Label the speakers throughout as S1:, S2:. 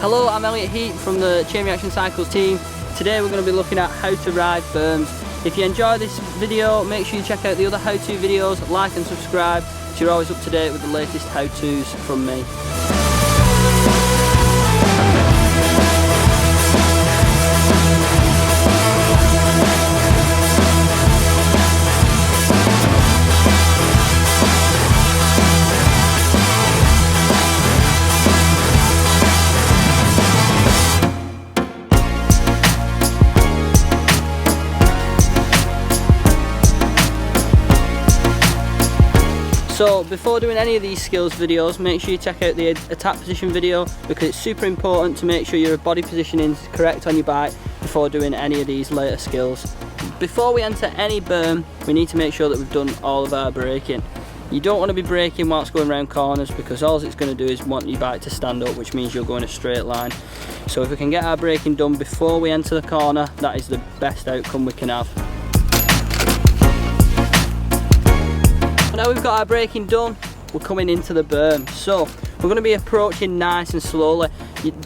S1: Hello, I'm Elliott Heap from the Chain Reaction Cycles team. Today we're going to be looking at how to ride berms. If you enjoy this video, make sure you check out the other how-to videos, like and subscribe so you're always up to date with the latest how-tos from me. So before doing any of these skills videos, make sure you check out the attack position video because it's super important to make sure your body positioning is correct on your bike before doing any of these later skills. Before we enter any berm, we need to make sure that we've done all of our braking. You don't want to be braking whilst going around corners because all it's going to do is want your bike to stand up, which means you'll go in a straight line. So if we can get our braking done before we enter the corner, that is the best outcome we can have. Now we've got our braking done, we're coming into the berm. So we're going to be approaching nice and slowly.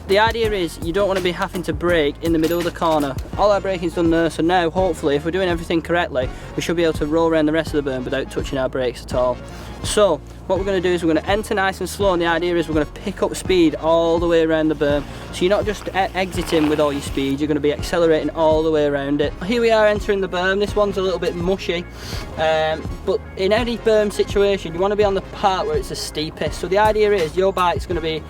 S1: The idea is you don't want to be having to brake in the middle of the corner. All our braking's done there, so now hopefully if we're doing everything correctly, we should be able to roll around the rest of the berm without touching our brakes at all. So what we're going to do is we're going to enter nice and slow, and the idea is we're going to pick up speed all the way around the berm. So you're not just exiting with all your speed, you're going to be accelerating all the way around it. Here we are entering the berm. This one's a little bit mushy, but in any berm situation you want to be on the part where it's the steepest. So the idea is your bike's going to be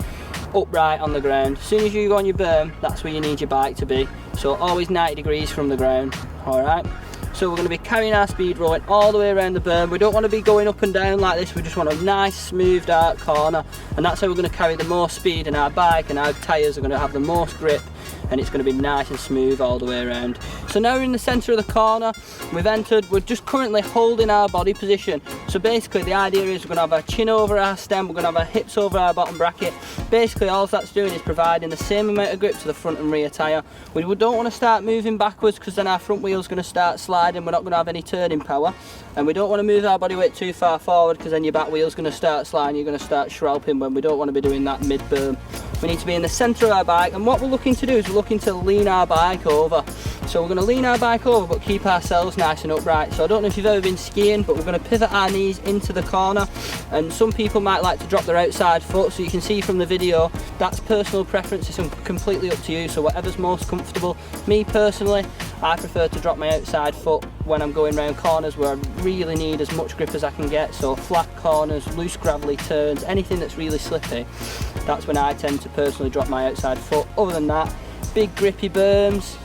S1: upright on the ground. As soon as you go on your berm, that's where you need your bike to be. So always 90 degrees from the ground, alright? So we're going to be carrying our speed rolling all the way around the berm. We don't want to be going up and down like this, we just want a nice smooth dark corner, and that's how we're going to carry the most speed, and our bike and our tyres are going to have the most grip, and it's going to be nice and smooth all the way around. So now we're in the centre of the corner, we've entered, we're just currently holding our body position. So basically the idea is we're going to have our chin over our stem, we're going to have our hips over our bottom bracket. Basically all that's doing is providing the same amount of grip to the front and rear tyre. We don't want to start moving backwards because then our front wheel's going to start sliding, we're not going to have any turning power. And we don't want to move our body weight too far forward because then your back wheel's going to start sliding, you're going to start shrouping when we don't want to be doing that mid-berm. We need to be in the centre of our bike, and what we're looking to do is we're looking to lean our bike over. So we're going to lean our bike over but keep ourselves nice and upright. So I don't know if you've ever been skiing, but we're going to pivot our knees into the corner, and some people might like to drop their outside foot. So you can see from the video, that's personal preference, it's completely up to you, so whatever's most comfortable. Me personally, I prefer to drop my outside foot when I'm going around corners where I really need as much grip as I can get. So flat corners, loose gravelly turns, anything that's really slippy, that's when I tend to personally drop my outside foot. Other than that, big grippy berms,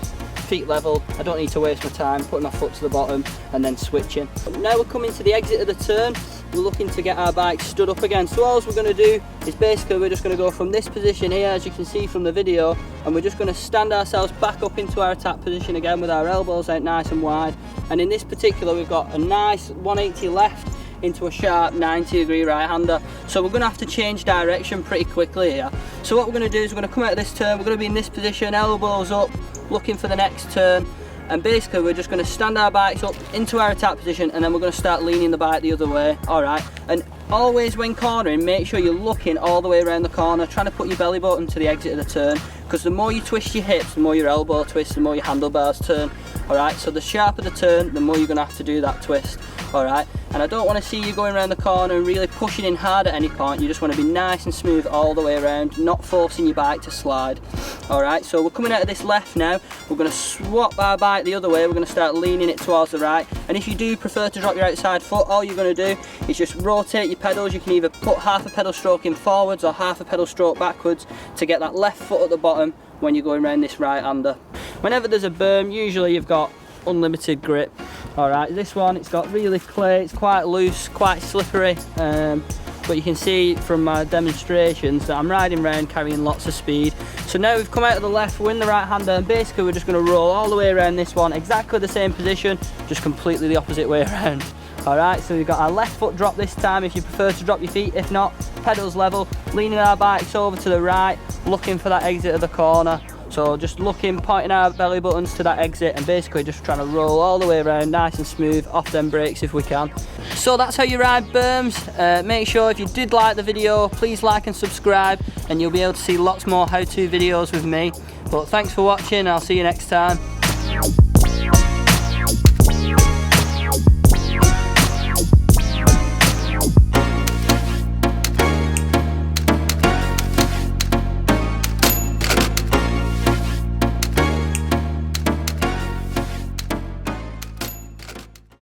S1: feet level, I don't need to waste my time putting my foot to the bottom and then switching. Now we're coming to the exit of the turn, we're looking to get our bike stood up again. So all we're going to do is basically we're just going to go from this position here, as you can see from the video, and we're just going to stand ourselves back up into our attack position again with our elbows out nice and wide. And in this particular we've got a nice 180 left into a sharp 90-degree right-hander. So we're going to have to change direction pretty quickly here. So what we're going to do is we're going to come out of this turn, we're going to be in this position, elbows up, looking for the next turn, and basically we're just going to stand our bikes up into our attack position, and then we're going to start leaning the bike the other way. Alright, and always when cornering, make sure you're looking all the way around the corner, trying to put your belly button to the exit of the turn, because the more you twist your hips, the more your elbow twists, the more your handlebars turn. Alright, so the sharper the turn, the more you're going to have to do that twist. Alright, and I don't want to see you going around the corner and really pushing in hard at any point. You just want to be nice and smooth all the way around, not forcing your bike to slide. Alright, so we're coming out of this left now, we're going to swap our bike the other way, we're going to start leaning it towards the right. And if you do prefer to drop your outside foot, all you're going to do is just rotate your pedals. You can either put half a pedal stroke in forwards or half a pedal stroke backwards to get that left foot at the bottom when you're going around this right-hander. Whenever there's a berm, usually you've got unlimited grip. Alright, this one, it's got really clay, it's quite loose, quite slippery, but you can see from my demonstrations that I'm riding around carrying lots of speed. So now we've come out of the left, we're in the right hander, and basically we're just going to roll all the way around this one, exactly the same position, just completely the opposite way around. Alright, so we've got our left foot drop this time if you prefer to drop your feet, if not, pedals level, leaning our bikes over to the right, looking for that exit of the corner. So So just looking, pointing our belly buttons to that exit, and basically just trying to roll all the way around nice and smooth off them brakes if we can. So that's how you ride berms. Make sure if you did like the video, please like and subscribe, and you'll be able to see lots more how-to videos with me. But thanks for watching, I'll see you next time.